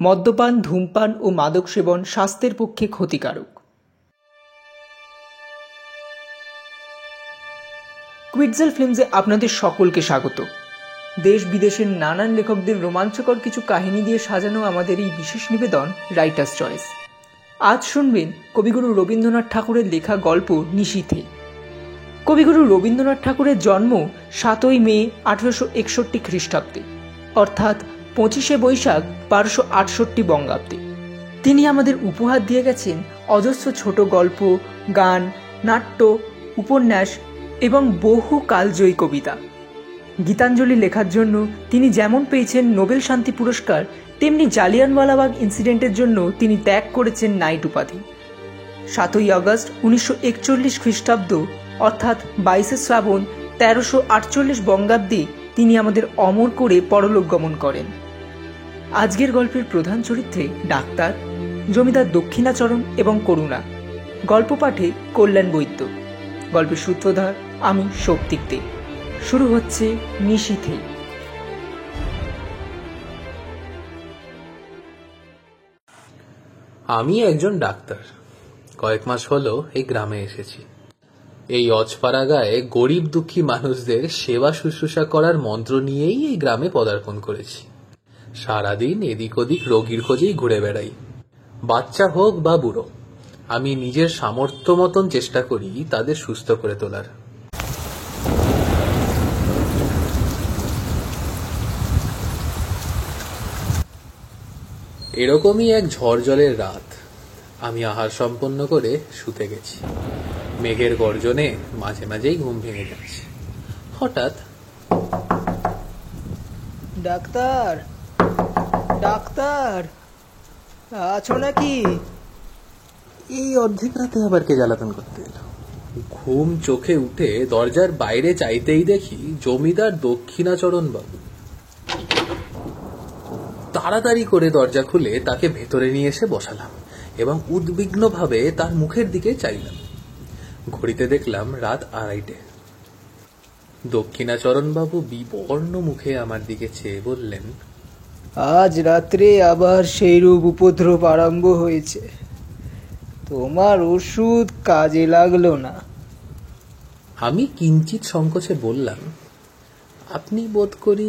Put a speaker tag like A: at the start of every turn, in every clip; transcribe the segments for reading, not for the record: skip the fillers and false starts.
A: মদ্যপান, ধূমপান ও মাদক সেবন স্বাস্থ্যের পক্ষে ক্ষতিকারক। কুইটজেল ফিল্মসে আপনাদের সকলকে স্বাগত। দেশ বিদেশের নানান লেখকদের রোমাঞ্চকর কিছু কাহিনী দিয়ে সাজানো আমাদের এই বিশেষ নিবেদন রাইটার্স চয়েস। আজ শুনবেন কবিগুরু রবীন্দ্রনাথ ঠাকুরের লেখা গল্প নিশীথে। কবিগুরু রবীন্দ্রনাথ ঠাকুরের জন্ম 7ই মে 1861 খ্রিস্টাব্দে, অর্থাৎ 25শে বৈশাখ 1268 বঙ্গাব্দে। তিনি আমাদের উপহার দিয়ে গেছেন অজস্র ছোট গল্প, গান, নাট্য, উপন্যাস এবং বহু কালজয়ী কবিতা। গীতাঞ্জলি লেখার জন্য তিনি যেমন পেয়েছেন নোবেল শান্তি পুরস্কার, তেমনি জালিয়ানওয়ালাবাগ ইনসিডেন্টের জন্য তিনি ত্যাগ করেছেন নাইট উপাধি। 7ই আগস্ট 1941 খ্রিস্টাব্দ, অর্থাৎ 22শে শ্রাবণ 1348 বঙ্গাব্দে তিনি আমাদের অমর করে পরলোক গমন করেন। আজকের গল্পের প্রধান চরিত্রে ডাক্তার, জমিদার দক্ষিণাচরণ এবং করুণা। গল্প পাঠে কল্যাণ বৈদ্য। গল্পের সূত্রধার আমি শৌক্তিক দে। শুরু হচ্ছে নিশীথে।
B: আমি একজন ডাক্তার। কয়েক মাস হলো এই গ্রামে এসেছি। এই অজপাড়া গায়ে গরিব দুঃখী মানুষদের সেবা শুশ্রূষা করার মন্ত্র নিয়েই এই গ্রামে পদার্পণ করেছি। সারাদিন এদিক ওদিক রোগীর খোঁজেই ঘুরে বেড়াই। বাচ্চা হোক বা বুড়ো, আমি নিজের সামর্থ্য মতন চেষ্টা করি তাদের সুস্থ করে তোলার। এরকমই এক ঝড় জলের রাত। আমি আহার সম্পন্ন করে শুতে গেছি। মেঘের গর্জনে মাঝে মাঝেই ঘুম ভেঙে যাচ্ছে। হঠাৎ,
A: ডাক্তার, ডাক্তার, আছো নাকি?
B: এই অর্ধেক রাতে আবার কে জ্বালাতন করতে এলো? ঘুম চোখে উঠে দরজার বাইরে চাইতেই দেখি জমিদার দক্ষিণাচরণ বাবু। তাড়াতাড়ি করে দরজা খুলে তাকে ভেতরে নিয়ে এসে বসালাম এবং উদ্বিগ্নভাবে তার মুখের দিকে চাইলাম। ঘড়িতে দেখলাম রাত 2:30। দক্ষিণাচরণ বাবু বিবর্ণ মুখে আমার দিকে চেয়ে বললেন,
A: আজ রাত্রে আবার সেইরূপ উপদ্রব আরম্ভ হয়েছে। তোমার ওষুধ কাজে লাগলো না।
B: আমি কিঞ্চিত সংকোচে বললাম, আপনি বোধ করি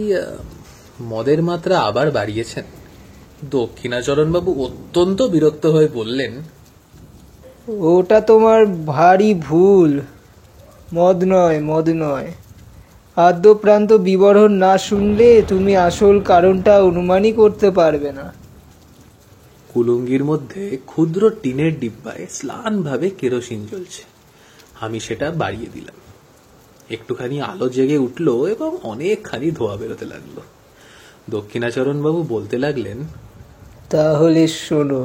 B: মদের মাত্রা আবার বাড়িয়েছেন। দক্ষিণাচরণ বাবু অত্যন্ত বিরক্ত হয়ে বললেন,
A: ওটা তোমার ভারী ভুল। মদ নয়, মদ নয়। আদ্যপ্রান্ত বিবরণ না শুনলে তুমি আসল কারণটা অনুমানই করতে পারবে না।
B: কুলুঙ্গির মধ্যে ক্ষুদ্র টিনের ডিব্বায় স্লানভাবে কেরোসিন জ্বলছে। আমি সেটা বাড়িয়ে দিলাম। একটুখানি আলো জেগে উঠল এবং অনেকখানি ধোঁয়া বেরোতে লাগলো। দক্ষিণাচরণ বাবু বলতে লাগলেন,
A: তাহলে শোনো,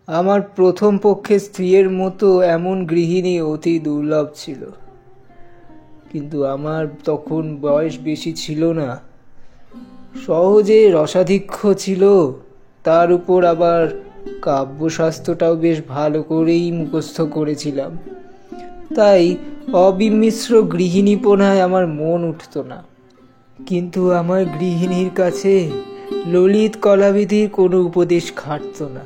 A: আমার প্রথম পক্ষে স্ত্রীর মতো এমন গৃহিণী অতি দুর্লভ ছিল। কিন্তু আমার তখন বয়স বেশি ছিল না। সহজে রসাধিক্য ছিল, তার উপর আবার কাব্যশাস্ত্রটাও বেশ ভালো করেই মুখস্থ করেছিলাম। তাই অবিমিশ্র গৃহিণীপনায় আমার মন উঠত না। কিন্তু আমার গৃহিণীর কাছে ললিত কলাবিধির কোনো উপদেশ খাটত না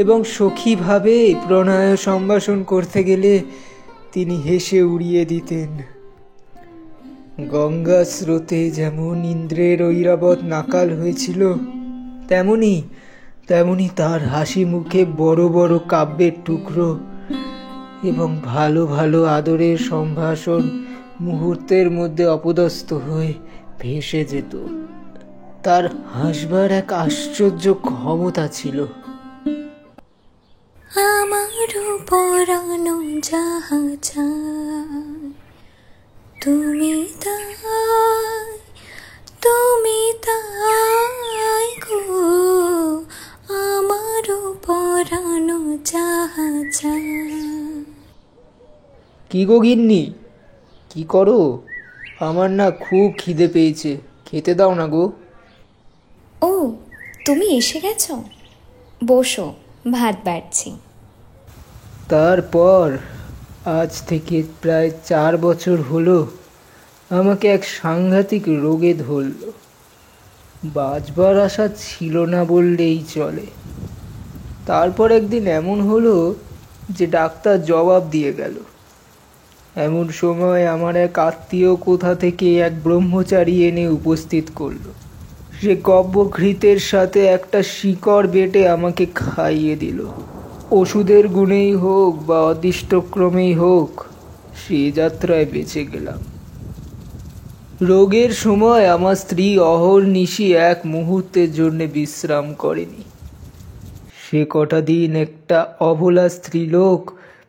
A: এবং সখীভাবে প্রণয় সম্ভাষণ করতে গেলে তিনি হেসে উড়িয়ে দিতেন। গঙ্গা স্রোতে যেমন ইন্দ্রের ঐরাবত নাকাল হয়েছিল, তেমনি তার হাসি মুখে বড় বড় কাব্যের টুকরো এবং ভালো ভালো আদরের সম্ভাষণ মুহূর্তের মধ্যে অপদস্থ হয়ে ভেসে যেত। তার হাসবার এক আশ্চর্য ক্ষমতা ছিল।
C: আমারও পরানো যাহা চায়, তুমি তাই গো, আমারও পরানো যাহা চায়।
A: কি গো গিন্নি, কি করো? আমার না খুব খিদে পেয়েছে, খেতে দাও না গো।
C: ও, তুমি এসে গেছো? বসো, ভাত বাড়ছি।
A: তারপর আজ থেকে প্রায় 4 বছর হলো আমাকে এক সাংঘাতিক রোগে ধরল। বাঁচবার আশা ছিল না বললেই চলে। তারপর একদিন এমন হলো যে ডাক্তার জবাব দিয়ে গেল। এমন সময় আমার এক আত্মীয় কোথা থেকে এক ব্রহ্মচারী এনে উপস্থিত করলো। সে গব্বঘৃতের সাথে একটা শিকড় বেটে আমাকে খাইয়ে দিল। ওষুধের গুণেই হোক বা অদৃষ্টক্রমেই হোক, সে যাত্রায় বেঁচে গেলাম। রোগের সময় আমার স্ত্রী অহর্নিশি এক মুহূর্তের জন্য বিশ্রাম করেনি। সে কটা দিন একটা অবলা স্ত্রীলোক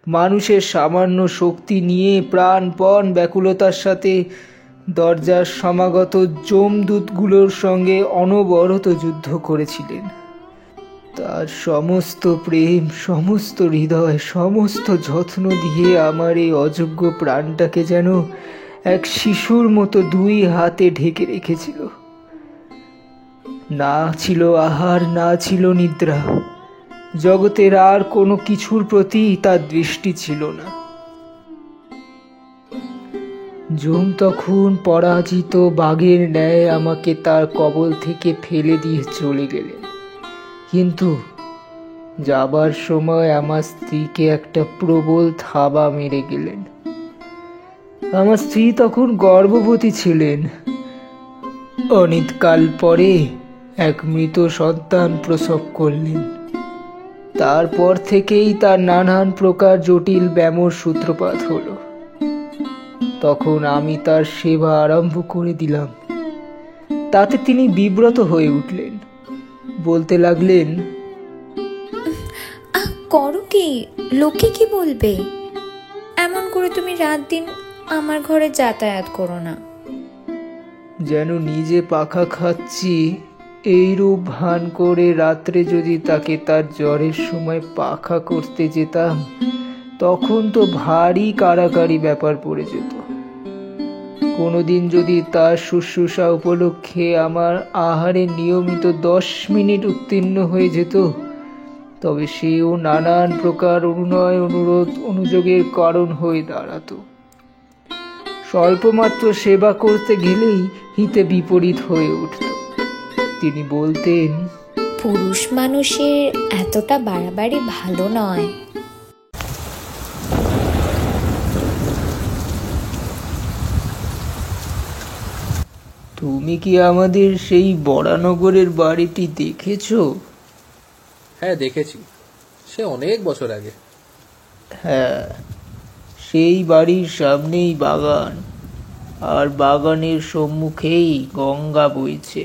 A: মানুষের সামান্য শক্তি নিয়ে প্রাণপণ ব্যাকুলতার সাথে দরজার সমাগত যমদূতগুলোর সঙ্গে অনবরত যুদ্ধ করেছিলেন। তার সমস্ত প্রেম, সমস্ত হৃদয়, সমস্ত যত্ন দিয়ে আমার এই অযোগ্য প্রাণটাকে যেন এক শিশুর মতো দুই হাতে ঢেকে রেখেছিল। না ছিল আহার, না ছিল নিদ্রা। জগতের আর কোনো কিছুর প্রতি তার দৃষ্টি ছিল না। যম তখন পরাজিত বাঘের ন্যায় আমাকে তার কবল থেকে ফেলে দিয়ে চলে গেলেন। কিন্তু যাবার সময় আমার স্ত্রীকে একটা প্রবল থাবা মেরে গেলেন। আমার স্ত্রী তখন গর্ভবতী ছিলেন। অনিতকাল পরে এক মৃত সন্তান প্রসব করলেন। তারপর থেকেই তার নানান প্রকার জটিল ব্যামোর সূত্রপাত হলো। তখন আমি তার সেবা আরম্ভ করে দিলাম। তাতে তিনি বিব্রত হয়ে উঠলেন, বলতে লাগলেন,
C: করো কি, লোকে কি বলবে? এমন করে তুমি রাত দিন আমার ঘরে যাতায়াত করো না।
A: যেন নিজে পাখা খাচ্ছি এইরূপ ভান করে রাত্রে যদি তাকে তার জ্বরের সময় পাখা করতে যেতাম, তখন তো ভারী কাড়াকাড়ি ব্যাপার পড়ে যেত। কোনোদিন যদি তার শুশ্রূষা উপলক্ষে আমার আহারে নিয়মিত 10 মিনিট উত্তীর্ণ হয়ে যেত, তবে সেও নানান প্রকার অনুনয়, অনুরোধ, অনুযোগের কারণ হয়ে দাঁড়াতো। স্বল্পমাত্র সেবা করতে গেলেই হিতে বিপরীত হয়ে উঠত। তিনি বলতেন,
C: পুরুষ মানুষের এতটা বাড়াবাড়ি ভালো নয়।
A: তুমি কি আমাদের সেই বরানগরের বাড়িটি দেখেছো?
B: হ্যাঁ, দেখেছি, সে অনেক বছর আগে।
A: হ্যাঁ, সেই বাড়ির সামনেই বাগান, আর বাগানের সম্মুখেই গঙ্গা বইছে।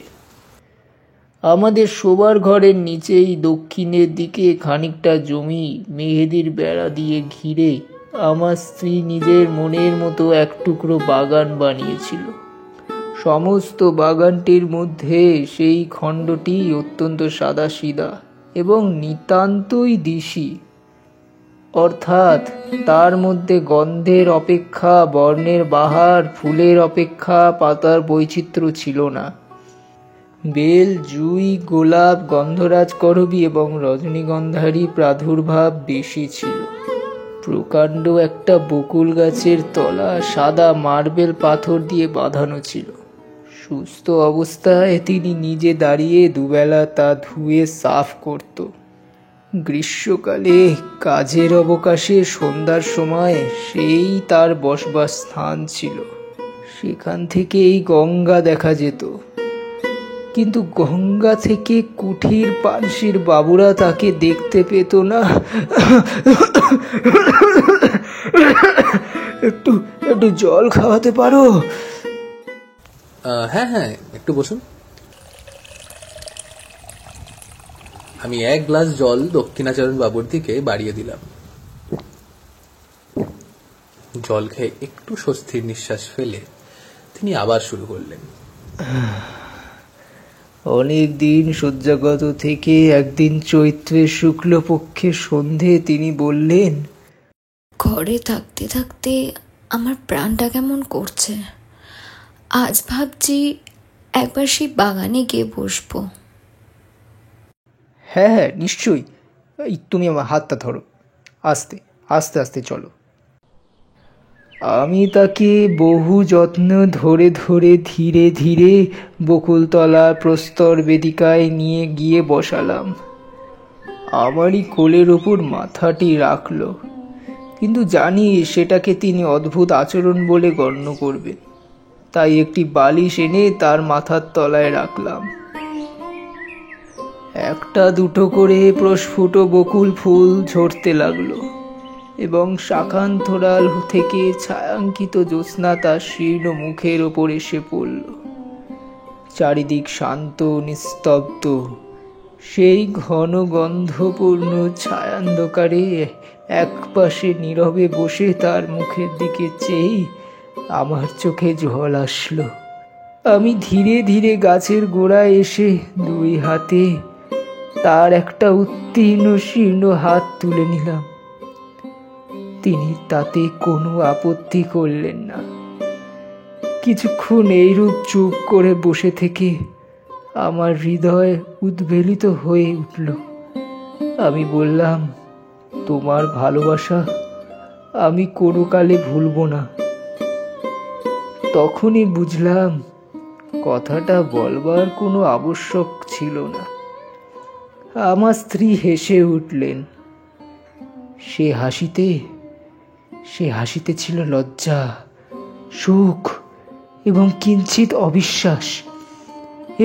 A: আমাদের শোবার ঘরের নিচেই দক্ষিণের দিকে খানিকটা জমি মেহেদির বেড়া দিয়ে ঘিরে আমার স্ত্রী নিজের মনের মতো এক টুকরো বাগান বানিয়েছিল। সমস্ত বাগানটির মধ্যে সেই খণ্ডটি অত্যন্ত সাদাসিধা এবং নিতান্তই দিশি, অর্থাৎ তার মধ্যে গন্ধের অপেক্ষা বর্ণের বাহার, ফুলের অপেক্ষা পাতার বৈচিত্র্য ছিল না। বেল, জুই, গোলাপ, গন্ধরাজ করবী এবং রজনীগন্ধারই প্রাদুর্ভাব বেশি ছিল। প্রকাণ্ড একটা বকুল গাছের তলা সাদা মার্বেল পাথর দিয়ে বাঁধানো ছিল। সুস্থ অবস্থায় তিনি নিজে দাঁড়িয়ে দুবেলা তা ধুয়ে সাফ করত। গ্রীষ্মকালে কাজের অবকাশে সন্ধ্যার সময় সেই তার বসবার স্থান ছিল। সেখান থেকেই গঙ্গা দেখা যেত। কিন্তু গঙ্গা থেকে কুঠির পানসির বাবুরা তাকে দেখতে পেত না। একটু একটু জল খাওয়াতে পারো?
B: হ্যাঁ হ্যাঁ, একটু বসুন। আমি এক গ্লাস জল দক্ষিণাচরণ বাবুর দিকে বাড়িয়ে দিলাম। জল খেয়ে একটু স্বস্তির নিঃশ্বাস ফেলে তিনি আবার শুরু করলেন।
A: অনেক দিন শয্যাগত থেকে একদিন চৈত্রের শুক্লপক্ষের সন্ধে তিনি বললেন,
C: ঘরে থাকতে থাকতে আমার প্রাণটা কেমন করছে। আজ ভাবছি একবার সেই বাগানে গিয়ে বসবো।
A: হ্যাঁ হ্যাঁ, নিশ্চয়ই। তুমি আমার হাতটা ধরো, আস্তে আস্তে আস্তে চলো। আমি তাকে বহু যত্ন ধরে ধরে ধীরে ধীরে বকুলতলার প্রস্তর বেদিকায় নিয়ে গিয়ে বসালাম। আমারই কোলের ওপর মাথাটি রাখল, কিন্তু জানি সেটাকে তিনি অদ্ভুত আচরণ বলে গণ্য করবেন, তাই একটি বালিশ এনে তার মাথার তলায় রাখলাম। একটা দুটো করে প্রস্ফুট বকুল ফুল ঝরতে লাগলো এবং শাখান্তরাল থেকে ছায়াঙ্কিত জ্যোৎস্না তার শীর্ণ মুখের ওপর এসে পড়ল। চারিদিক শান্ত নিস্তব্ধ। সেই ঘন গন্ধপূর্ণ ছায়ান্ধকারে একপাশে নীরবে বসে তার মুখের দিকে চেয়ে আমার চোখে জল আসলো। আমি ধীরে ধীরে গাছের গোড়ায় এসে দুই হাতে তার একটা উত্তীর্ণ শীর্ণ হাত তুলে নিলাম। তিনি তাতে কোনো আপত্তি করলেন না। কিছুক্ষণ এইরূপ চুপ করে বসে থেকে আমার হৃদয় উদ্বেলিত হয়ে উঠল। আমি বললাম, তোমার ভালোবাসা আমি কোনো কালে ভুলব না। তখনই বুঝলাম কথাটা বলবার কোনো আবশ্যক ছিল না। আমার স্ত্রী হেসে উঠলেন। সে হাসিতে ছিল লজ্জা, সুখ এবং কিঞ্চিত অবিশ্বাস,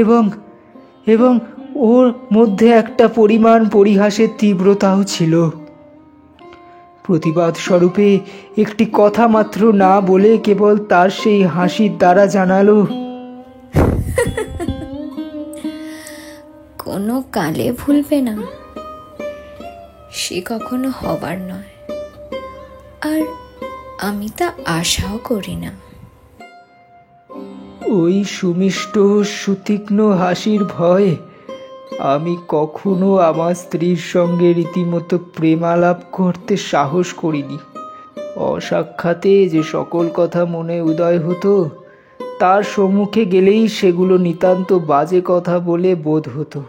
A: এবং ওর মধ্যে একটা পরিমাণ পরিহাসের তীব্রতাও ছিল। প্রতিবাদ স্বরূপে একটি কথা মাত্র না বলে কেবল তার সেই হাসির দ্বারা জানালো,
C: কোনো কালে ভুলবে না, সে কখনো হবার নয়, আর আমি তা আশাও করি না।
A: ওই সুমিষ্ট সুতীক্ষ্ণ হাসির ভয়ে আমি কখনো আমার স্ত্রীর সঙ্গে রীতিমতো প্রেমালাপ করতে সাহস করিনি। অসাক্ষাতে যে সকল কথা মনে উদয় হতো, তার সম্মুখে গেলেই সেগুলো নিতান্ত বাজে কথা বলে বোধ হতো।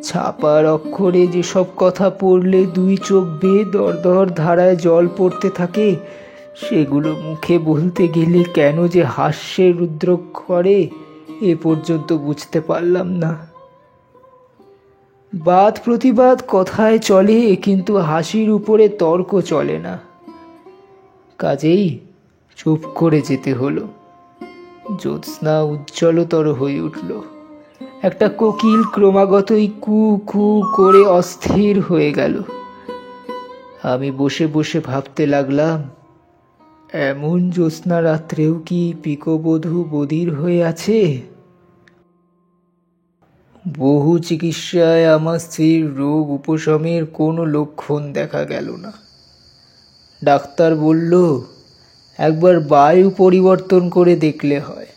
A: ছাপার অক্ষরে যেসব কথা পড়লে দুই চোখ বেয়ে দরদর ধারায় জল পড়তে থাকে, সেগুলো মুখে বলতে গেলে কেন যে হাস্যে রুদ্র করে এ পর্যন্ত বুঝতে পারলাম না। বাদ প্রতিবাদ কথায় চলে, কিন্তু হাসির উপরে তর্ক চলে না। কাজেই চুপ করে যেতে হলো। জ্যোৎস্না উজ্জ্বলতর হয়ে উঠল। একটা কোকিল ক্রমাগতই কু কু করে অস্থির হয়ে গেল। আমি বসে বসে ভাবতে লাগলাম, এমন জ্যোৎস্না রাত্রেও কি পিকবধূ বধির হয়ে আছে? বহু চিকিৎসায় আমার স্ত্রীর রোগ উপশমের কোনো লক্ষণ দেখা গেল না। ডাক্তার বলল, একবার বায়ু পরিবর্তন করে দেখলে হয়।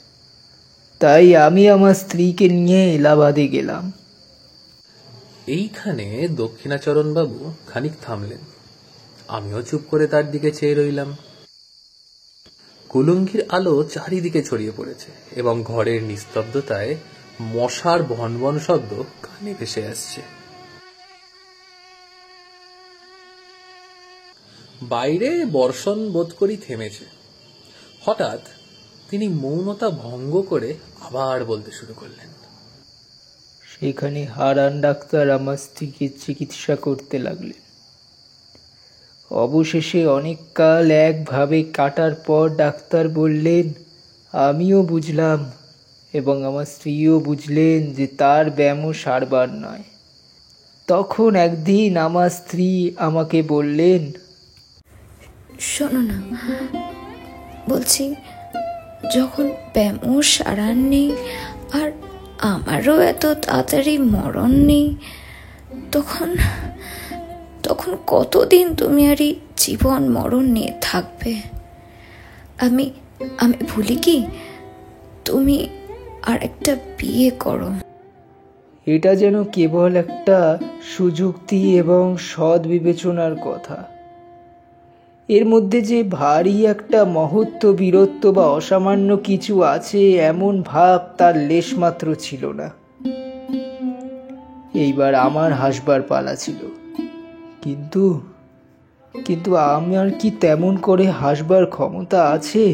A: তাই আমি আমার স্ত্রীকে নিয়ে এলাহাবাদে গেলাম।
B: এইখানে দক্ষিণাচরণবাবু খানিক থামলেন। আমিও চুপ করে তার দিকে চেয়ে রইলাম। কুলঙ্গির আলো চারিদিকে ছড়িয়ে পড়েছে এবং ঘরের নিস্তব্ধতায় মশার ভনভন শব্দ কানে ভেসে আসছে। বাইরে বর্ষণ বোধ করি থেমেছে। হঠাৎ তিনি মৌনতা ভঙ্গ করে আবার বলতে শুরু করলেন।
A: সেখানে হারান ডাক্তার আমার স্ত্রীকে চিকিৎসা করতে লাগলেন। অবশেষে অনেক কাল একভাবে কাটার পর ডাক্তার বললেন, আমিও বুঝলাম এবং আমার স্ত্রীও বুঝলেন যে তার ব্যায়ামও সারবার নয়। তখন একদিন আমার স্ত্রী আমাকে বললেন,
C: শোনো না, বলছি যখন ব্যায়ামও সারার নেই আর আমারও এত তাড়াতাড়ি মরণ নেই, তখন কতদিন তুমি আর এই জীবন মরণ নিয়ে থাকবে? আমি ভুলি কি, তুমি আর একটা বিয়ে করো।
A: এটা যেন কেবল একটা সুযুক্তি এবং সৎ বিবেচনার কথা। এর মধ্যে যে ভারী একটা মহত্ব, বীরত্ব বা অসামান্য কিছু আছে এমন ভাব তার লেশমাত্র ছিল না। এইবার আমার হাসবার পালা ছিল, কিন্তু আমার কি তেমন করে হাসবার ক্ষমতা আছে?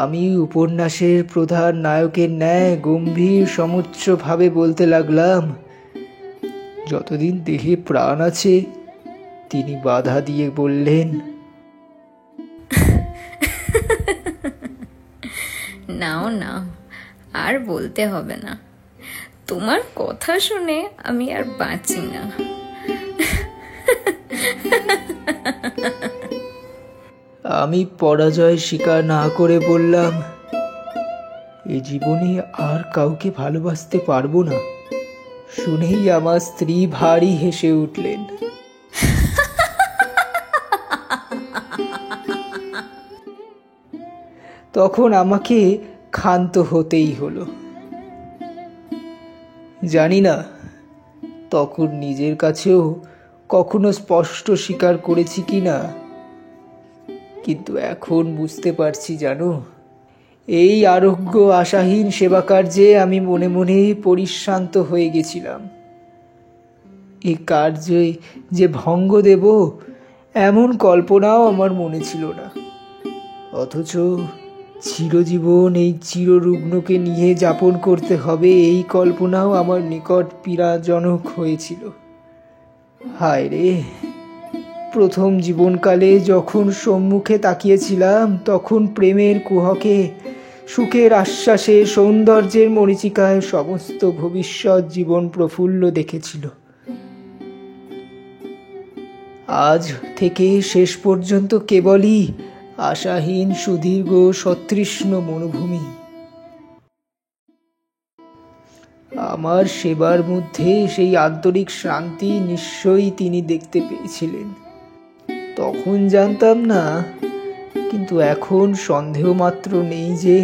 A: আমি উপন্যাসের প্রধান নায়কের ন্যায় গম্ভীর সমুচ্চভাবে বলতে লাগলাম, যতদিন দেহে প্রাণ আছে। তিনি বাধা দিয়ে বললেন,
C: নাও নাও, আর বলতে হবে না। তোমার কথা শুনে আমি আর বাঁচি না।
A: আমি পরাজয় স্বীকার না করে বললাম, এ জীবনে আর কাউকে ভালোবাসতে পারবো না। শুনেই আমার স্ত্রী ভারী হেসে উঠলেন। তখন আমাকে ক্ষান্ত হতেই হলো। জানি না তখন নিজের কাছেও কখনো স্পষ্ট স্বীকার করেছি কিনা, কিন্তু এখন বুঝতে পারছি, জানো, এই আরোগ্য আশাহীন সেবা কার্যে আমি মনে মনে পরিশ্রান্ত হয়ে গেছিলাম। এই কার্যে যে ভঙ্গ দেব এমন কল্পনাও আমার মনে ছিল না। অথচ চিরজীবন এই চিররুগ্নকে নিয়ে যাপন করতে হবে, এই কল্পনাও আমার নিকট পীড়াজনক হয়েছিল। হায় রে, প্রথম জীবনকালে যখন সম্মুখে তাকিয়েছিলাম, তখন প্রেমের কুহকে, সুখের আশ্বাসে, সৌন্দর্যের মরীচিকায় সমস্ত ভবিষ্যৎ জীবন প্রফুল্ল দেখেছিল। আজ থেকে শেষ পর্যন্ত কেবলই আশাহীন সুদীর্ঘ সতৃষ্ণ মনোভূমি। আমার সেবার মধ্যে সেই আন্তরিক শান্তি নিশ্চয়ই তিনি দেখতে পেয়েছিলেন। তখন জানতাম না, কিন্তু এখন সন্দেহ মাত্র নেই যে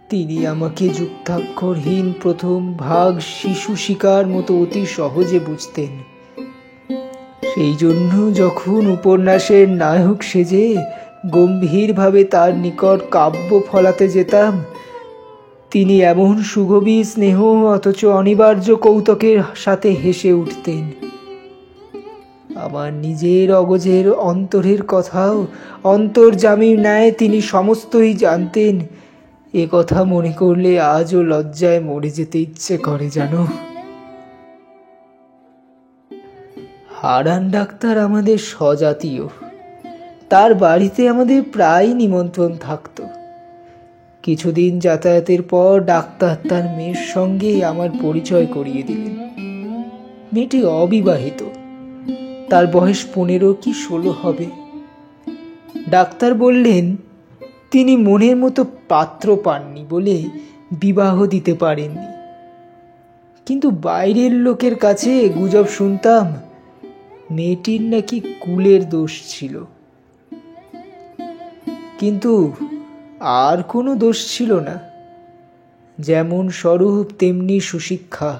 A: তিনি আমাকে যুক্তাক্ষরহীন প্রথম ভাগ শিশু শিকার মতো অতি সহজে বুঝতেন। সেই জন্য যখন উপন্যাসের নায়ক সেজে গম্ভীরভাবে তার নিকট কাব্য ফলাতে যেতাম, তিনি এমন সুগভীর স্নেহ অথচ অনিবার্য কৌতুকের সাথে হেসে উঠতেন। আমার নিজের অগোচর অন্তরের কথাও অন্তর্যামীর ন্যায় তিনি সমস্তই জানতেন। এ কথা মনে করলে আজও লজ্জায় মরে যেতে ইচ্ছে করে, জানো। হারান ডাক্তার আমাদের স্বজাতীয়। তার বাড়িতে আমাদের প্রায় নিমন্ত্রণ থাকতো। কিছুদিন যাতায়াতের পর ডাক্তার তার মেয়ের সঙ্গে আমার পরিচয় করিয়ে দিলেন। মেয়েটি অবিবাহিত, তার বয়স 15 কি 16 হবে। ডাক্তার বললেন তিনি মনের মতো পাত্র পাননি বলে বিবাহ দিতে পারেননি। কিন্তু বাইরের লোকের কাছে গুজব শুনতাম মেয়েটির নাকি কুলের দোষ ছিল। কিন্তু আর কোনো দোষ ছিল না। যেমন স্বরূপ তেমনি সুশিক্ষা।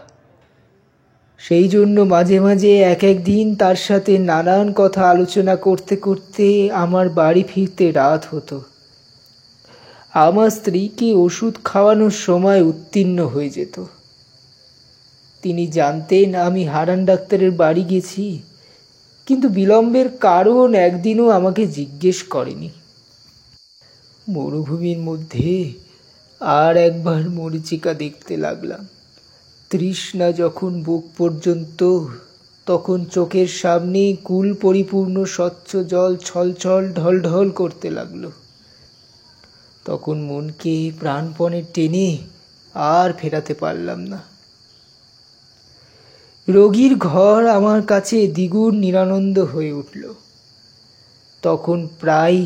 A: সেই জন্য মাঝে মাঝে এক দিন তার সাথে নানান কথা আলোচনা করতে করতে আমার বাড়ি ফিরতে রাত হতো। আমার স্ত্রীকে ওষুধ খাওয়ানোর সময় উত্তীর্ণ হয়ে যেত। তিনি জানতেন আমি হারান ডাক্তারের বাড়ি গেছি, কিন্তু বিলম্বের কারণ একদিনও আমাকে জিজ্ঞেস করেনি। মরুভূমির মধ্যে আর একবার মরীচিকা দেখতে লাগলাম। তৃষ্ণা যখন বুক পর্যন্ত, তখন চোখের সামনে কুল পরিপূর্ণ স্বচ্ছ জল ছলছল ঢলঢল করতে লাগলো। তখন মনকে প্রাণপণে টেনে আর ফেরাতে পারলাম না। রোগীর ঘর আমার কাছে দ্বিগুণ নিরানন্দ হয়ে উঠল। তখন প্রায়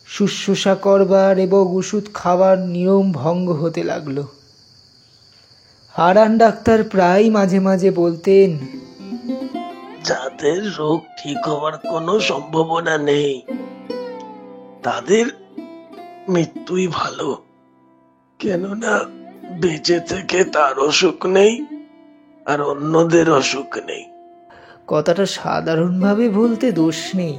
A: শুশ্রূষা করবার এবং ওষুধ খাবার নিয়ম ভঙ্গ হতে লাগলো। হারান ডাক্তার প্রায় মাঝে মাঝে বলতেন,
D: যাদের রোগ ঠিক হওয়ার কোনো সম্ভাবনা নেই তাদের মৃত্যুই ভালো, কেননা বেঁচে থেকে তার অসুখ নেই আর অন্যদের অসুখ নেই।
A: কথাটা সাধারণভাবে বলতে দোষ নেই,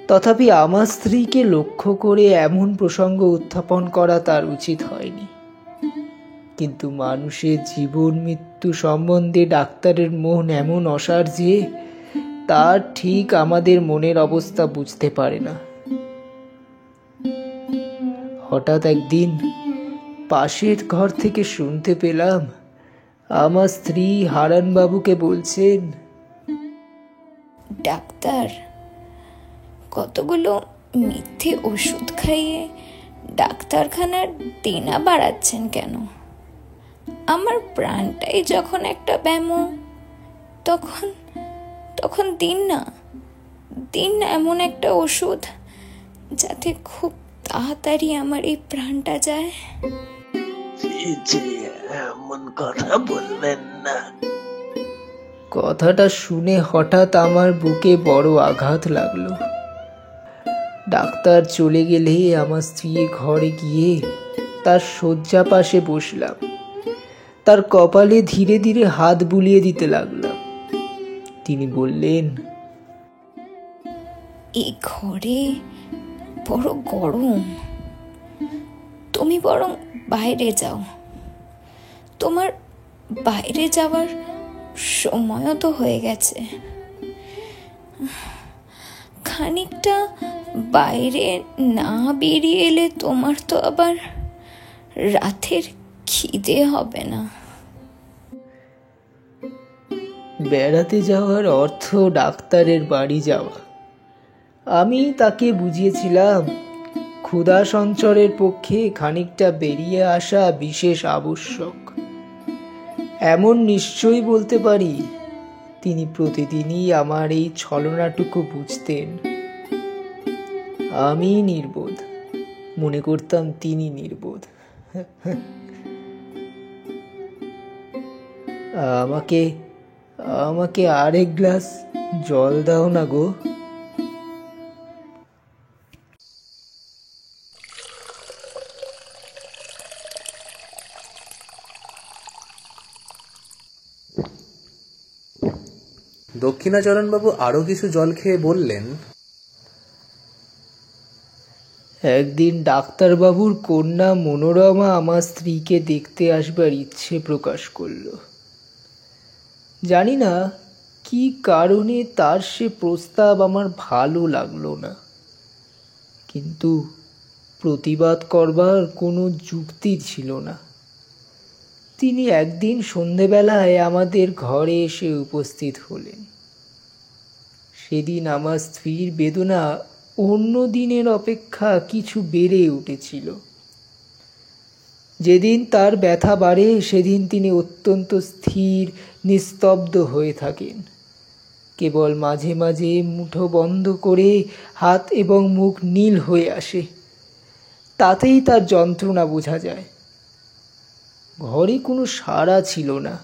A: তথাপি আমার স্ত্রীকে লক্ষ্য করে এমন প্রসঙ্গ উত্থাপন করা তার উচিত হয়নি। কিন্তু মানুষের জীবন মৃত্যু সম্বন্ধে ডাক্তারের মন এমন অসার যে তার ঠিক আমাদের মনের অবস্থা বুঝতে পারে না। হঠাৎ একদিন পাশের ঘর থেকে শুনতে পেলাম আমার স্ত্রী হারানবাবুকে বলছেন,
C: ডাক্তার, কতগুলো মিথ্যে ওষুধ খাইয়ে ডাক্তারখানার দেনা বাড়াচ্ছেন কেন? আমার প্রাণটাই যখন একটা ব্যামো, তখন তখন দিন না এমন একটা ওষুধ যাতে খুব তাড়াতাড়ি আমার এই প্রাণটা যায়।
D: এমন কথা বলবেন না।
A: কথাটা শুনে হঠাৎ আমার বুকে বড় আঘাত লাগলো। ডাক্তার চলে গেলে আমার স্ত্রীর ঘরে গিয়ে তার শয্যা পাশে বসলাম। তার কপালে ধীরে ধীরে হাত বুলিয়ে দিতে লাগলাম। তিনি বললেন,
C: এই ঘরে বড় গরম, তুমি বরং বাইরে যাও। তোমার বাইরে যাওয়ার সময়ও তো হয়ে গেছে। খানিকটা বাইরে না বেরিয়ে এলে তোমার তো আবার রাতের খিদে হবে না।
A: বেড়াতে যাওয়ার অর্থ ডাক্তারের বাড়ি যাওয়া। আমি তাকে বুঝিয়েছিলাম ক্ষুধা সঞ্চারের পক্ষে খানিকটা বেরিয়ে আসা বিশেষ আবশ্যক। এমন নিশ্চয়ই বলতে পারি তিনি প্রতিদিনই আমার এই ছলনাটুকু বুঝতেন। আমি নির্বোধ, মনে করতাম তিনি নির্বোধ। আমাকে আরেক গ্লাস জল দাও না গো।
B: দক্ষিণাচরণবাবু আরো কিছু জল খেয়ে বললেন,
A: একদিন ডাক্তারবাবুর কন্যা মনোরমা আমার স্ত্রীকে দেখতে আসবার ইচ্ছে প্রকাশ করল। জানি না কি কারণে তার সে প্রস্তাব আমার ভালো লাগলো না, কিন্তু প্রতিবাদ করবার কোনো যুক্তি ছিল না। তিনি একদিন সন্ধেবেলায় আমাদের ঘরে এসে উপস্থিত হলেন। সেদিন আমার স্ত্রীর বেদনা অন্য দিনের অপেক্ষা কিছু বেড়ে উঠেছিল। যেদিন তার ব্যথা বাড়ে সেদিন তিনি অত্যন্ত স্থির নিস্তব্ধ হয়ে থাকেন। কেবল মাঝে মাঝে মুঠো বন্ধ করে হাত এবং মুখ নীল হয়ে আসে, তাতেই তার যন্ত্রণা বোঝা যায়। ঘরে কোনো সাড়া ছিল না।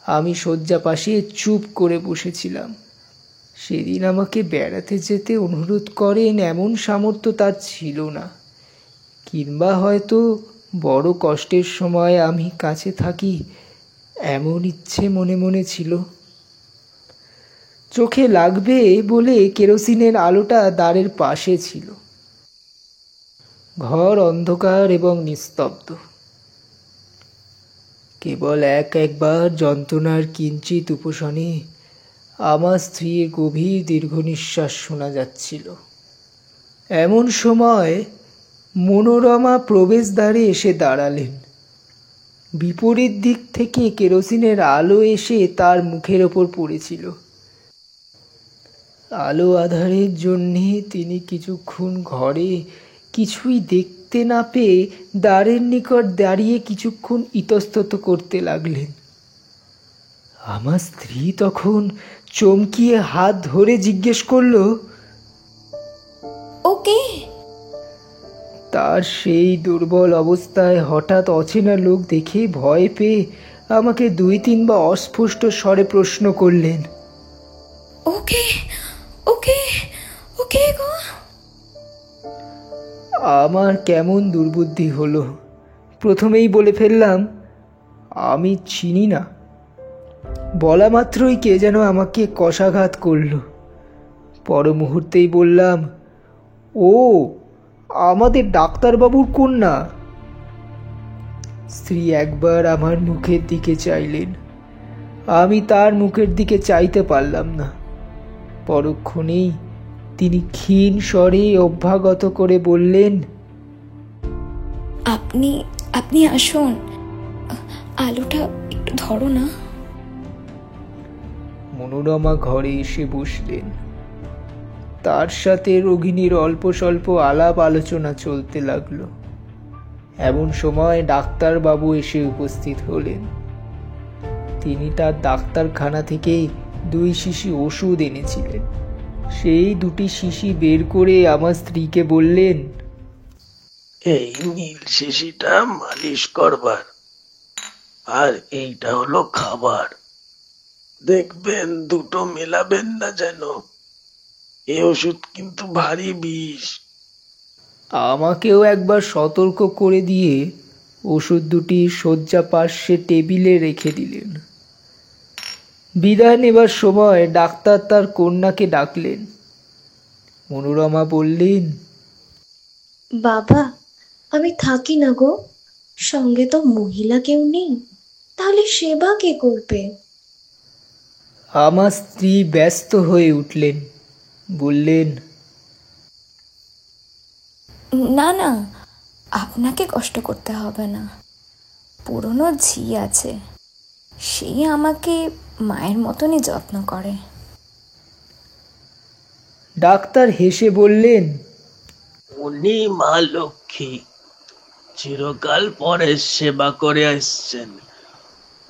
A: আমি শয্যা পাশে চুপ করে বসেছিলাম। সেদিন আমাকে বেড়াতে যেতে অনুরোধ করেন এমন সামর্থ্য তার ছিল না, কিংবা হয়তো বড় কষ্টের সময় আমি কাছে থাকি এমন ইচ্ছে মনে মনে ছিল। চোখে লাগবে বলে কেরোসিনের আলোটা দ্বারের পাশে ছিল। ঘর অন্ধকার এবং নিস্তব্ধ। কেবল একবার যন্ত্রণার কিঞ্চিত উপশমে আমার স্ত্রীর গভীর দীর্ঘ নিঃশ্বাস শোনা যাচ্ছিল। এমন সময় মনোরমা প্রবেশদ্বারে এসে দাঁড়ালেন। বিপরীত দিক থেকে কেরোসিনের আলো এসে তার মুখের ওপর পড়েছিল। আলো আধারের জন্যে তিনি কিছুক্ষণ ঘরে কিছুই দেখতে না পেয়ে দ্বারের নিকট দাঁড়িয়ে কিছুক্ষণ ইতস্তত করতে লাগলেন। আমার স্ত্রী তখন চমকিয়ে হাত ধরে জিজ্ঞেস করল,
C: ওকে?
A: তার সেই দুর্বল অবস্থায় হঠাৎ অচেনা লোক দেখে ভয় পেয়ে আমাকে 2-3 বার অস্পষ্ট স্বরে প্রশ্ন করলেন,
C: ওকে ওকে ওকে গো?
A: আমার কেমন দুর্বুদ্ধি হলো। প্রথমেই বলে ফেললাম, আমি চিনি না। বলা মাত্রই কে যেন আমাকে কষাঘাত করল। পর মুহূর্তেই বললাম, ও আমাদের ডাক্তারবাবুর কন্যা। স্ত্রী একবার আমার মুখের দিকে চাইলেন। আমি তার মুখের দিকে চাইতে পারলাম না। পরক্ষণেই তিনি ক্ষীণ স্বরে অভ্যাগত করে বললেন,
C: আপনি আপনি আসুন, আলোটা একটু ধরো না।
A: মনোরমা ঘরে এসে বসলেন। তার সাথে রোগিণীর অল্প স্বল্প আলাপ আলোচনা চলতে লাগলো। এমন সময় ডাক্তারবাবু এসে উপস্থিত হলেন। তিনি তার ডাক্তারখানা থেকে 2 শিশি ওষুধ এনেছিলেন। সেই 2টি শিশি বের করে আমার স্ত্রীকে বললেন,
D: এই নীল শিশিটা মালিশ করবার, আর এইটা হলো খাবার। দেখবেন দুটো মেলাবেন না যেন। এই ওষুধ কিন্তু ভারী বিষ।
A: আমাকেও একবার সতর্ক করে দিয়ে ওষুধ 2টি শয্যা পার্শ্বে টেবিলে রেখে দিলেন। বিদায় নেবার সময় ডাক্তার তার কন্যাকে ডাকলেন। মনোরমা বললেন,
E: বাবা, আমি থাকি না গো, সঙ্গে তো মহিলা কেউ নেই, তাহলে সেবা কে করবে?
A: আমার স্ত্রী ব্যস্ত হয়ে উঠলেন, বললেন,
C: না না, আপনাকে কষ্ট করতে হবে না। পুরনো ঝি আছে, সে আমাকে মায়ের মতনই যত্ন করে।
A: ডাক্তার হেসে বললেন,
D: উনি মা লক্ষ্মী, চিরকাল পরের সেবা করে আসছেন,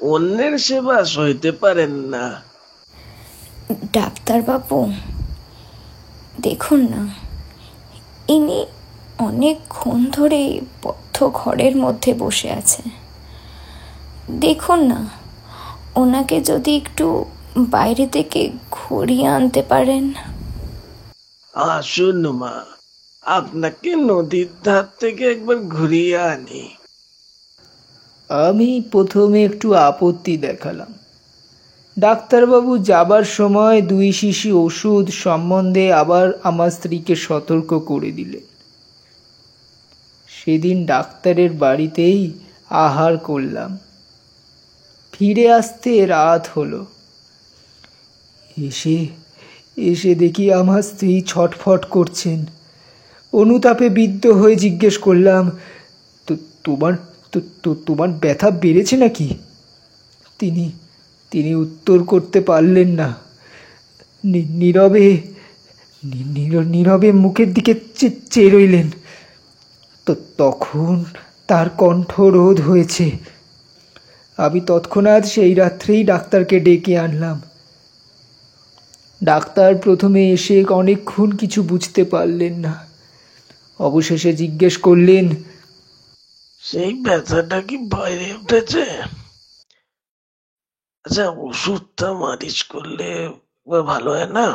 D: অন্যের সেবা সইতে পারেন না।
C: ডাক্তারবাবু, দেখুন না, ইনি অনেকক্ষণ ধরে বদ্ধ ঘরের মধ্যে বসে আছে। দেখুন না, ওনাকে যদি একটু বাইরে থেকে ঘুরিয়ে আনতে পারেন।
D: আসুন মা, আপনাকে নদীর ধার থেকে একবার ঘুরিয়ে আনি।
A: আমি প্রথমে একটু আপত্তি দেখালাম। ডাক্তারবাবু যাবার সময় 2 শিশি ওষুধ সম্বন্ধে আবার আমার স্ত্রীকে সতর্ক করে দিলেন। সেদিন ডাক্তারের বাড়িতেই আহার করলাম। ফিরে আসতে রাত হলো। এসে দেখি আমার স্ত্রী ছটফট করছেন। অনুতাপে বিদ্ধ হয়ে জিজ্ঞেস করলাম, তোমার ব্যথা বেড়েছে নাকি? তিনি উত্তর করতে পারলেন না। নীরবে মুখের দিকে চেয়ে রইলেন। তখন তার কণ্ঠ রোধ হয়েছে। আমি তৎক্ষণাৎ সেই রাত্রেই ডাক্তারকে ডেকে আনলাম। ডাক্তার প্রথমে এসে অনেকক্ষণ কিছু বুঝতে পারলেন না। অবশেষে জিজ্ঞেস করলেন,
D: সেই ব্যথাটা কি বাইরে উঠেছে? আচ্ছা, ওষুধটা মালিশ করলে ভালো হয় না?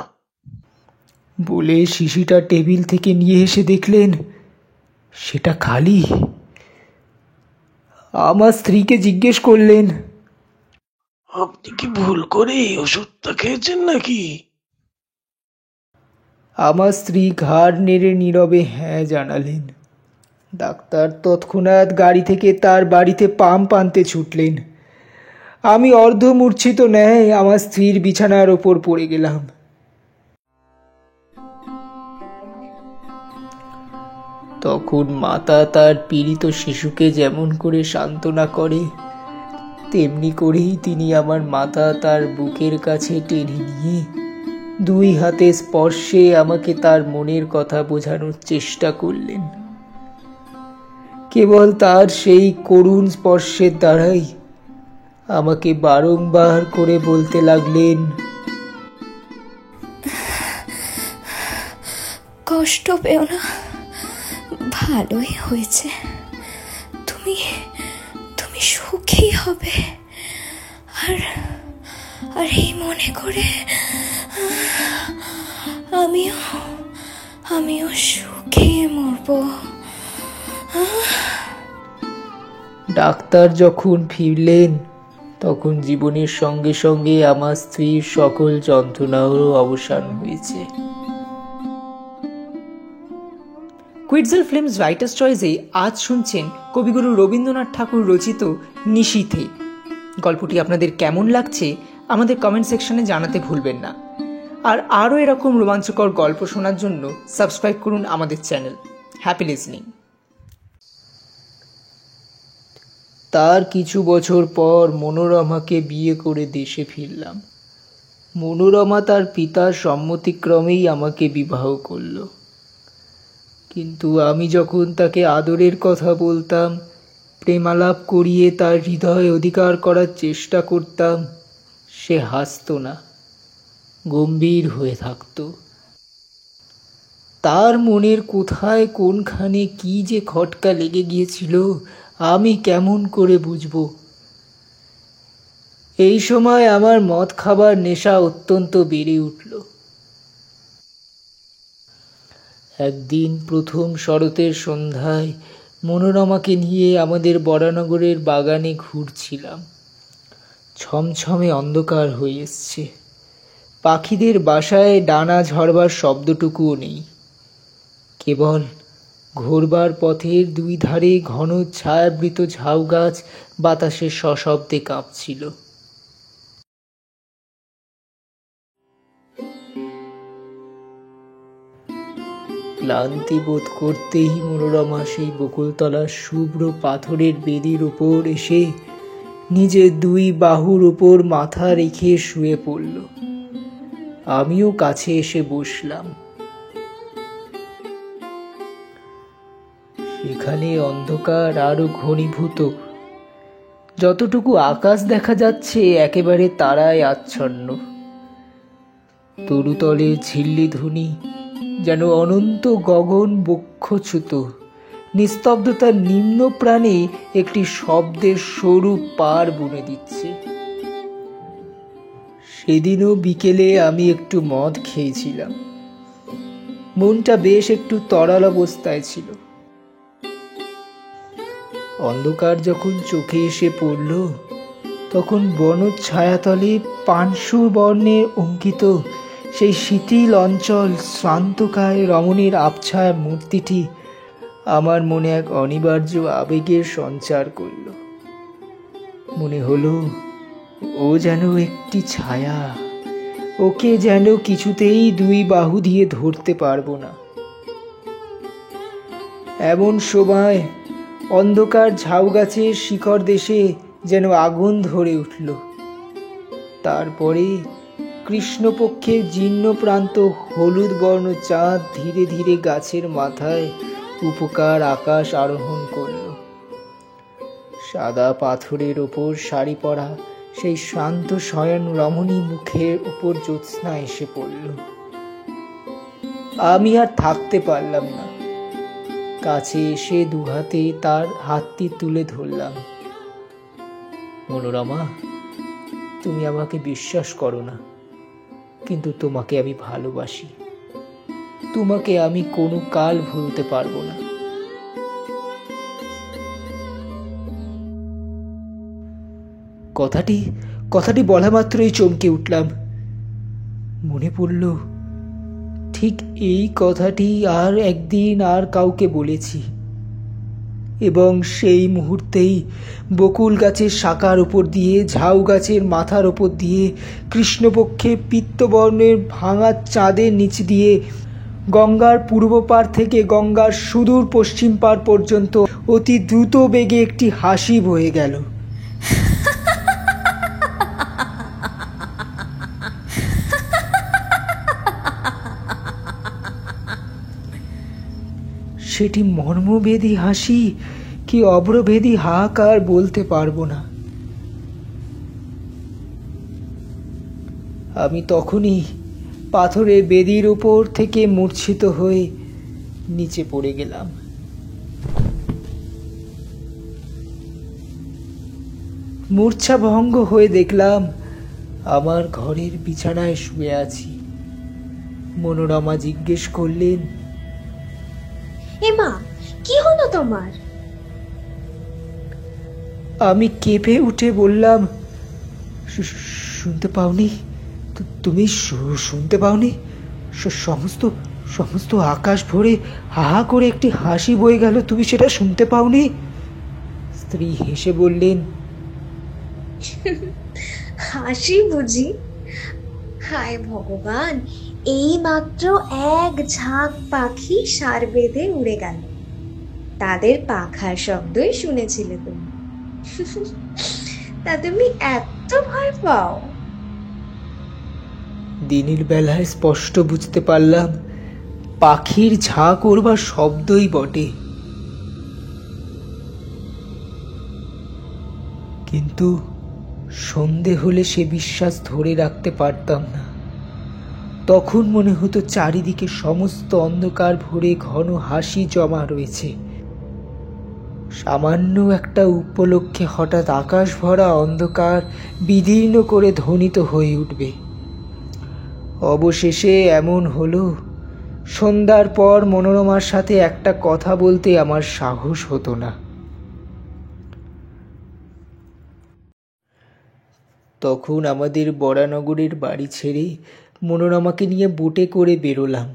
A: বলে শিশিটা টেবিল থেকে নিয়ে এসে দেখলেন সেটা খালি। আমার স্ত্রীকে জিজ্ঞেস করলেন,
D: আপনি কি ভুল করে এই ওষুধটা খেয়েছেন নাকি?
A: আমার স্ত্রী ঘাড় নেড়ে নীরবে হ্যাঁ জানালেন। ডাক্তার তৎক্ষণাৎ গাড়ি থেকে তার বাড়িতে পাম্প আনতে ছুটলেন। আমি অর্ধমূর্ছিত ন্যায় আমার স্ত্রীর বিছানার ওপর পড়ে গেলাম। তখন মাতা তার পীড়িত শিশুকে যেমন করে সান্ত্বনা করে, তেমনি করেই তিনি আমার মাথা তার বুকের কাছে টেনে নিয়ে 2 হাতে স্পর্শে আমাকে তার মনের কথা বোঝানোর চেষ্টা করলেন। কেবল তার সেই করুণ স্পর্শের দ্বারাই আমাকে বারংবার করে বলতে লাগলেন,
C: কষ্ট পেও না, ভালোই হয়েছে, তুমি সুখী হবে। আর এই মনে করে আমিও সুখে মরব।
A: ডাক্তার যখন ফিরলেন তখন জীবনের সঙ্গে সঙ্গে আমার স্ত্রীর সকল যন্ত্রণারও অবসান হয়েছে। কুইটজেল ফিল্মস রাইটার্স চয়েসে আজ শুনছেন কবিগুরু রবীন্দ্রনাথ ঠাকুর রচিত নিশীথে। গল্পটি আপনাদের কেমন লাগছে আমাদের কমেন্ট সেকশনে জানাতে ভুলবেন না। আর আরও এরকম রোমাঞ্চকর গল্প শোনার জন্য সাবস্ক্রাইব করুন আমাদের চ্যানেল। Happy listening. তার কিছু বছর পর মনোরমাকে বিয়ে করে দেশে ফিরলাম। মনোরমা তার পিতার সম্মতিক্রমেই আমাকে বিবাহ করল। কিন্তু আমি যখন তাকে আদরের কথা বলতাম, প্রেমালাপ করিয়ে তার হৃদয় অধিকার করার চেষ্টা করতাম, সে হাসত না, গম্ভীর হয়ে থাকত। তার মনের কোথায় কোনখানে কি যে খটকা লেগে গিয়েছিল আমি কেমন করে বুঝব। এই সময় আমার মদ খাবার নেশা অত্যন্ত বেড়ে উঠল। একদিন প্রথম শরতের সন্ধ্যায় মনোরমাকে নিয়ে আমাদের বরানগরের বাগানে ঘুরছিলাম। ছমছমে অন্ধকার হয়ে এসছে। পাখিদের বাসায় ডানা ঝরবার শব্দটুকুও নেই। কেবল ঘোরবার পথের দুই ধারে ঘন ছায়াবৃত ঝাউ গাছ বাতাসে সশব্দে কাঁপছিল। ক্লান্তি বোধ করতেই মনোরমা সেই বকুলতলার শুভ্র পাথরের বেদির উপর এসে নিজের দুই বাহুর উপর মাথা রেখে শুয়ে পড়ল। আমিও কাছে এসে বসলাম। সেখানে অন্ধকার আরো ঘনীভূত। যতটুকু আকাশ দেখা যাচ্ছে একেবারে তারায় আচ্ছন্ন। তরুতলে ঝিল্লি ধ্বনি যেন অনন্ত গগন বক্ষচ্যুত। নিস্তব্ধতার নিম্ন প্রাণে একটি শব্দের সরু পার বুনে দিচ্ছে। সেদিনও বিকেলে আমি একটু মদ খেয়েছিলাম। মনটা বেশ একটু তরাল অবস্থায় ছিল। অন্ধকার যখন চোখে এসে পড়ল, তখন বনচ্ছায়াতলে পানসুর বর্ণে অঙ্কিত সেই শিথিল অঞ্চল শ্রান্তকায় রমণীর আবছায়া মূর্তিটি আমার মনে এক অনিবার্য আবেগের সঞ্চার করল। মনে হলো ও যেন একটি ছায়া, ওকে যেন কিছুতেই দুই বাহু দিয়ে ধরতে পারবো না। এমন সময় অন্ধকার ঝাউ গাছের শিকড় দেশে যেন আগুন ধরে উঠল। তারপরে কৃষ্ণপক্ষের জীর্ণ প্রান্ত হলুদ বর্ণ চাঁদ ধীরে ধীরে গাছের মাথায় উপকার আকাশ আরোহণ করল। সাদা পাথরের ওপর শাড়ি পরা সেই শান্ত শয়ন রমণী মুখের উপর জ্যোৎস্না এসে পড়ল। আমি আর থাকতে পারলাম না। কাছে এসে দুহাতে তার হাতটি তুলে ধরলাম। মনোরমা, তুমি আমাকে বিশ্বাস করো না, কিন্তু তোমাকে আমি ভালোবাসি। তোমাকে আমি কোনো কাল ভুলতে পারবো না। কথাটি বলা মাত্রই চমকে উঠলাম। মনে পড়ল ঠিক এই কথাটি আর একদিন আর কাউকে বলেছি, এবং সেই মুহূর্তেই বকুল গাছের শাখার উপর দিয়ে, ঝাউ গাছের মাথার উপর দিয়ে, কৃষ্ণপক্ষে পিত্তবর্ণের ভাঙা চাঁদের নিচ দিয়ে, গঙ্গার পূর্ব পার থেকে গঙ্গার সুদূর পশ্চিম পার পর্যন্ত অতি দ্রুত বেগে একটি হাসি বয়ে গেল। সেটি মর্মভেদী হাসি কি অব্রভেদী হাহাকার বলতে পারবো না। আমি তখনই পাথরের বেদির উপর থেকে মূর্ছিত হয়ে নিচে পড়ে গেলাম। মূর্ছা ভঙ্গ হয়ে দেখলাম আমার ঘরের বিছানায় শুয়ে আছি। মনোরমা জিজ্ঞেস করলেন,
E: এমা, কি হলো তোমার?
A: আমি কেঁপে উঠে বললাম, শুনতে পাওনি? তুমি শুনতে পাওনি? সমস্ত আকাশ ভরে হাহা করে একটি হাসি বয়ে গেল, তুমি সেটা শুনতে পাওনি? স্ত্রী হেসে বললেন,
E: হাসি বুঝি? হায় ভগবান, এই মাত্র এক ঝাঁক পাখি সার বেঁধে উড়ে গেল। তাদের পাখার শব্দই শুনেছিলে তুমি। তা তুমি এত ভয় পাও?
A: দিনের বেলায় স্পষ্ট বুঝতে পারলাম পাখির ঝাঁক ওড়বার শব্দই বটে, কিন্তু সন্ধে হলে সে বিশ্বাস ধরে রাখতে পারতাম না। তখন মনে হতো চারিদিকে সমস্ত অন্ধকার ভরে ঘন হাসি জমা রয়েছে। সামান্য একটা উপলক্ষে হঠাৎ আকাশ ভরা অন্ধকার বিদীর্ণ করে ধ্বনিত হয়ে উঠবে। অবশেষে এমন হলো, সন্ধ্যার পর মনোরমার সাথে একটা কথা বলতে আমার সাহস হতো না। তখন আমাদের বরানগরের বাড়ি ছেড়ে মনোরমাকে নিয়ে বোটে করে বেরোলাম।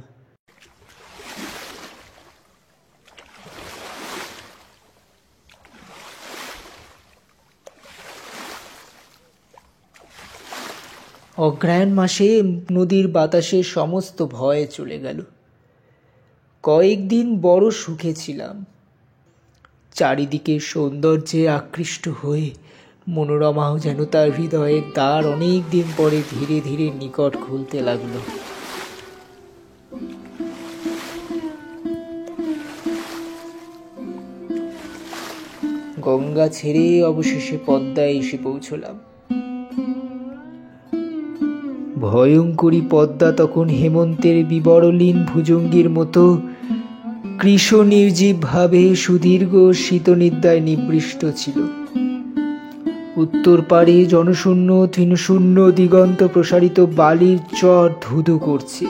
A: অগ্রহায়ণ মাসে নদীর বাতাসে সমস্ত ভয় চলে গেল। কয়েকদিন বড় সুখে ছিলাম। চারিদিকে সৌন্দর্যে আকৃষ্ট হয়ে মনোরমাও যেন তার হৃদয়ের দ্বার অনেক দিন পরে ধীরে ধীরে নিকট খুলতে লাগলো। গঙ্গা ছেড়ে অবশেষে পদ্মায় এসে পৌঁছলাম। ভয়ঙ্করী পদ্মা তখন হেমন্তের বিবরলীন ভুজঙ্গীর মতো কৃশ নির্জীব ভাবে সুদীর্ঘ শীতনিদ্রায় নিবৃষ্ট ছিল। উত্তর পারে জনশূন্য তৃণশূন্য দিগন্ত প্রসারিত বালির চর ধুধু করছে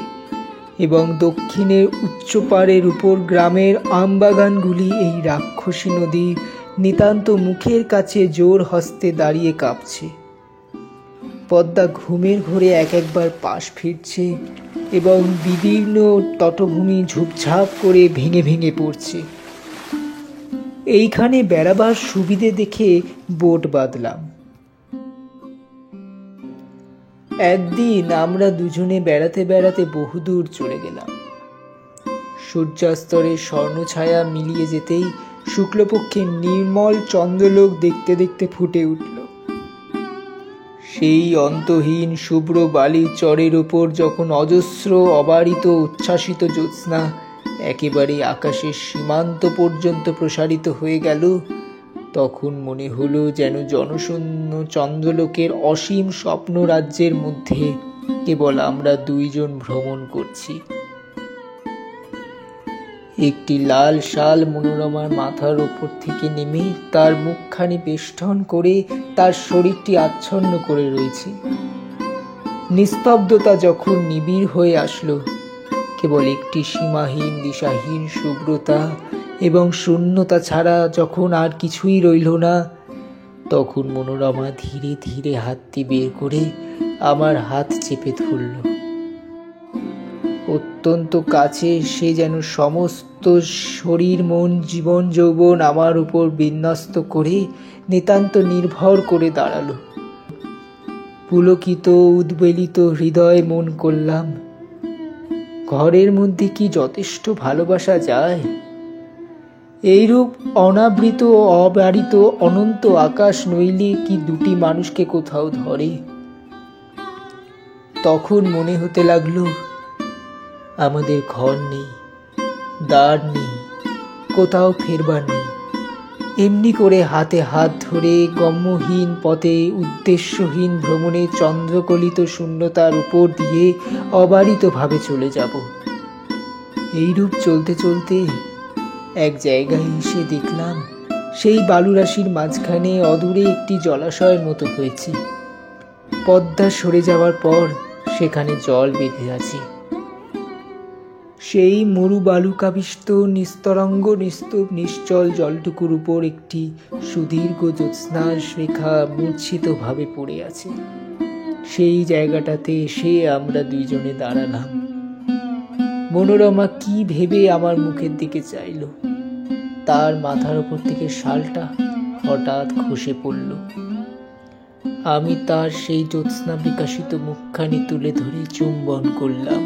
A: এবং দক্ষিণের উচ্চ পাড়ের উপর গ্রামের আমবাগানগুলি এই রাক্ষসী নদীর নিতান্ত মুখের কাছে জোর হস্তে দাঁড়িয়ে কাঁপছে। পদ্মা ঘুমের ঘোরে এক একবার পাশ ফিরছে এবং বিদীর্ণ তটভূমি ঝুপঝাপ করে ভেঙে ভেঙে পড়ছে। এইখানে বেড়াবার সুবিধে দেখে বোট বাঁধলাম। একদিন আমরা দুজনে বেড়াতে বেড়াতে বহুদূর চলে গেলাম। সূর্যাস্তরের স্বর্ণছায়া মিলিয়ে যেতেই শুক্লপক্ষের নির্মল চন্দ্রলোক দেখতে দেখতে ফুটে উঠল। সেই অন্তহীন শুভ্র বালির চরের ওপর যখন অজস্র অবারিত উচ্ছ্বাসিত জ্যোৎস্না একেবারে আকাশের সীমান্ত পর্যন্ত প্রসারিত হয়ে গেল, তখন মনে হলো যেন জনশূন্য চন্দ্রলোকের অসীম স্বপ্ন রাজ্যের মধ্যে কেবল আমরা দুইজন ভ্রমণ করছি। একটি লাল শাল মনোরমার মাথার ওপর থেকে নেমে তার মুখখানি বেষ্টন করে তার শরীরটি আচ্ছন্ন করে রয়েছে। নিস্তব্ধতা যখন নিবিড় হয়ে আসলো, কেবল একটি সীমাহীন দিশাহীন শুভ্রতা এবং শূন্যতা ছাড়া যখন আর কিছুই রইল না, তখন মনোরমা ধীরে ধীরে হাতটি বের করে আমার হাত চেপে ধরল। অত্যন্ত কাছে সে যেন সমস্ত শরীর মন জীবন যৌবন আমার উপর বিন্যস্ত করে নিতান্ত নির্ভর করে দাঁড়ালো। পুলকিত উদ্বেলিত হৃদয় মন করলাম, ঘরের মধ্যে কি যথেষ্ট ভালোবাসা যায়? এইরূপ অনাবৃত অবারিত অনন্ত আকাশ নইলে কি দুটি মানুষকে কোথাও ধরে? তখন মনে হতে লাগলো আমাদের ঘর নেই, দ্বার নেই, কোথাও ফেরবার নেই। এমনি করে হাতে হাত ধরে গম্যহীন পথে উদ্দেশ্যহীন ভ্রমণে চন্দ্রকলিত শূন্যতার উপর দিয়ে অবারিতভাবে চলে যাব। এইরূপ চলতে চলতে এক জায়গায় এসে দেখলাম সেই বালুরাশির মাঝখানে অদূরে একটি জলাশয়ের মতো হয়েছে। পদ্মা সরে যাওয়ার পর সেখানে জল বেঁধে আছে। সেই মরু বালুকাবিষ্ট নিস্তরঙ্গ নিস্তূপ নিশ্চল জলটুকুর উপর একটি সুদীর্ঘ জ্যোৎস্নার রেখা মূর্ছিতভাবে পড়ে আছে। সেই জায়গাটাতে এসে আমরা দুইজনে দাঁড়ালাম। মনোরমা কি ভেবে আমার মুখের দিকে চাইল, তার মাথার উপর থেকে শালটা হঠাৎ খসে পড়ল। আমি তার সেই জ্যোৎস্না বিকাশিত মুখখানি তুলে ধরে চুম্বন করলাম।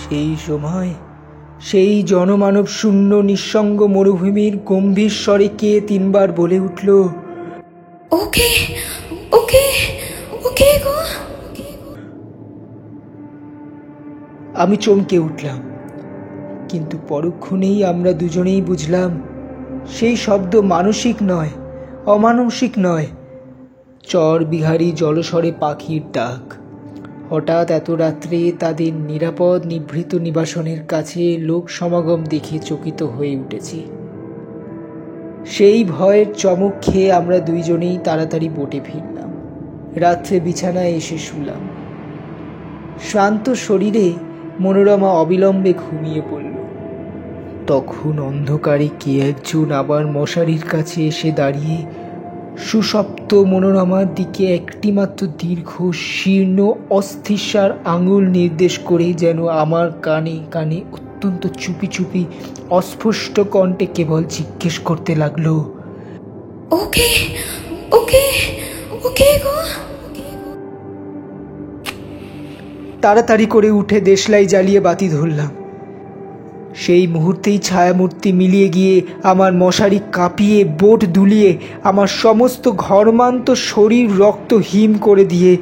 A: সেই সময় সেই জনমানব শূন্য নিঃসঙ্গ মরুভূমির গম্ভীর স্বরে কে 3 বার বলে উঠল,
C: ওকে ওকে ওকে গো।
A: আমি চমকে উঠলাম, কিন্তু পরক্ষণেই আমরা দুজনেই বুঝলাম সেই শব্দ মানসিক নয়, অমানসিক নয়, চর বিহারী জলস্বরে পাখির ডাক। হঠাৎ এত রাত্রে তাদের নিরাপদ নিভৃত নিবাসনের কাছে লোক সমাগম দেখে চকিত হয়ে উঠেছি। সেই ভয়ের চমক খেয়ে আমরা দুইজনেই তাড়াতাড়ি বোটে ফিরলাম। রাত্রে বিছানায় এসে শুলাম। শ্রান্ত শরীরে মনোরমা অবিলম্বে ঘুমিয়ে পড়ল। তখন অন্ধকারে কে একজন আবার মশারির কাছে এসে দাঁড়িয়ে সুষপ্ত মনোরমার দিকে একটিমাত্র দীর্ঘ শীর্ণ অস্থিসার আঙুল নির্দেশ করে যেন আমার কানে কানে অত্যন্ত চুপি চুপি অস্পষ্ট কণ্ঠে কেবল জিজ্ঞেস করতে লাগলো,
C: ওকে ওকে ওকে গো।
A: তাড়াতাড়ি করে উঠে দেশলাই জ্বালিয়ে বাতি ধরলাম। সেই মুহূর্তেই ছায়ামূর্তি মিলিয়ে গিয়ে আমার মশারি কাঁপিয়ে বোট দুলিয়ে আমার সমস্ত ঘর্মান্ত শরীর রক্ত হিম করে দিয়ে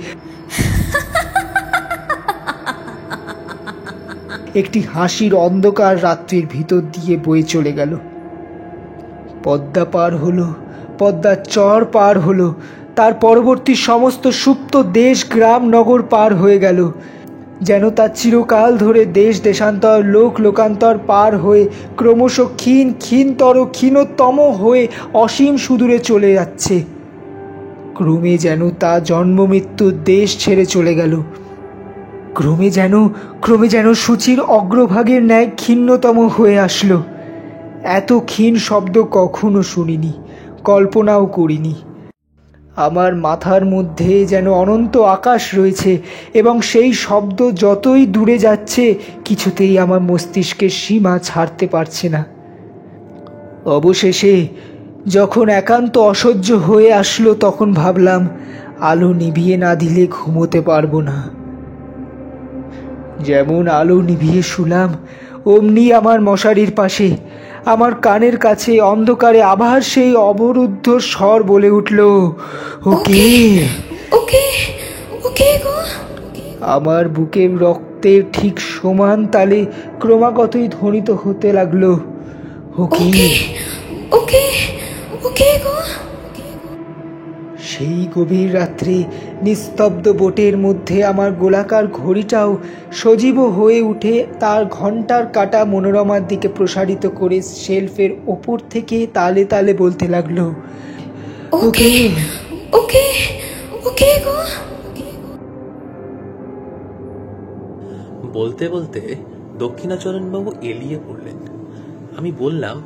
A: একটি হাসির অন্ধকার রাত্রির ভিতর দিয়ে বয়ে চলে গেল। পদ্মা পার হলো, পদ্মার চর পার হলো, তার পরবর্তী সমস্ত সুপ্ত দেশ গ্রাম নগর পার হয়ে গেল, যেন তার চিরকাল ধরে দেশ দেশান্তর লোক লোকান্তর পার হয়ে ক্রমশ ক্ষীণ ক্ষীণতর ক্ষীণতম হয়ে অসীম সুদূরে চলে যাচ্ছে। ক্রমে যেন তা জন্ম মৃত্যুর দেশ ছেড়ে চলে গেল। ক্রমে যেন সূচির অগ্রভাগের ন্যায় ক্ষীণতম হয়ে আসলো। এত ক্ষীণ শব্দ কখনো শুনিনি, কল্পনাও করিনি। আমার মাথার মধ্যে যেন অনন্ত আকাশ রয়েছে এবং সেই শব্দ যতই দূরে যাচ্ছে কিছুতেই আমার মস্তিষ্কের সীমা ছাড়তে পারছে না। অবশেষে যখন একান্ত অসহ্য হয়ে আসলো তখন ভাবলাম আলো নিভিয়ে না দিলে ঘুমোতে পারবো না। যেমন আলো নিভিয়ে শুলাম অমনি আমার মশারির পাশে আমার কানের কাছে অন্ধকারে আবার সেই অবরুদ্ধ স্বর বলে উঠল, ওকে
C: ওকে ওকে গো।
A: আমার বুকের রক্তের ঠিক সমান তালে ক্রমাগতই ধ্বনিত হতে লাগলো, ওকে
C: ওকে ওকে গো।
A: সেই গভীর রাত্রে নিস্তব্ধ বোটের মধ্যে আমার গোলাকার ঘড়িটাও সজীব হয়ে উঠে তার ঘণ্টার কাঁটা মনোরমার দিকে প্রসারিত করে শেলফের ওপর থেকে তালে তালে বলতে লাগলো,
C: ওকে ওকে ওকে গো।
B: বলতে বলতে দক্ষিণাচরণবাবু এলিয়ে পড়লেন। আমি বললাম,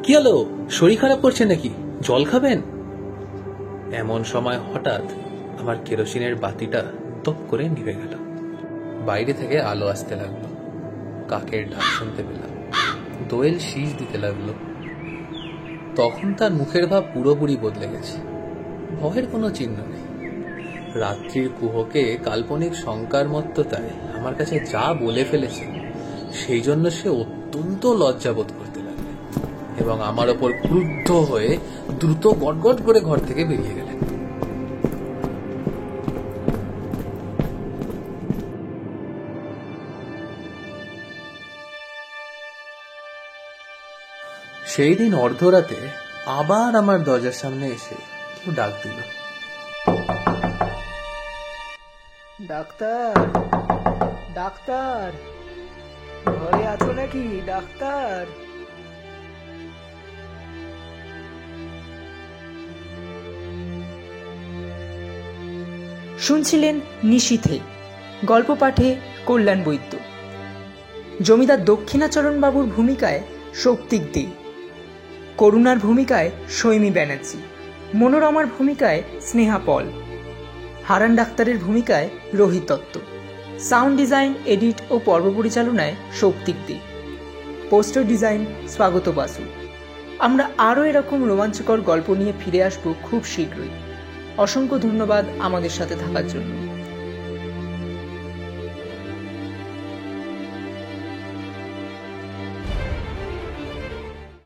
B: কি হলো, শরীর খারাপ করছে নাকি, জল খাবেন? এমন সময় হঠাৎ আমার কেরোসিনের বাতিটা দপ করে নিভে গেল। বাইরে থেকে আলো আসতে লাগলো। কাকের ডাক শুনতে পেলাম। দোয়েল শীষ দিতে লাগলো। তখন তার মুখের ভাব পুরোপুরি বদলে গেছে। ভয়ের কোনো চিহ্ন নেই। রাত্রির কুহকে কাল্পনিক শঙ্কার মত্ততায় আমার কাছে যা বলে ফেলেছে সেই জন্য সে অত্যন্ত লজ্জাবোধ করতে লাগলেন এবং আমার ওপর ক্রুদ্ধ হয়ে দ্রুত গটগট করে ঘর থেকে বেরিয়ে গেলেন। সেই দিন অর্ধরাতে আবার আমার দরজার সামনে এসে কেউ ডাক দিল,
A: ডাক্তার, ডাক্তার, ঘরে আছো নাকি ডাক্তার? শুনছিলেন নিশীথে, গল্প পাঠে কল্যাণ বৈদ্য। জমিদার দক্ষিণাচরণ বাবুর ভূমিকায় শৌক্তিক দে, করুণার ভূমিকায় সৈমী ব্যানার্জি, মনোরমার ভূমিকায় স্নেহা পল, হারান ডাক্তারের ভূমিকায় Rohit Dutta, sound design, edit ও পর্ব পরিচালনায় শৌক্তিক দে, পোস্টার ডিজাইন স্বাগত বাসু, আমরা আরও এরকম রোমাঞ্চকর গল্প নিয়ে ফিরে আসব খুব শীঘ্রই। অসংখ্য ধন্যবাদ আমাদের সাথে থাকার জন্য।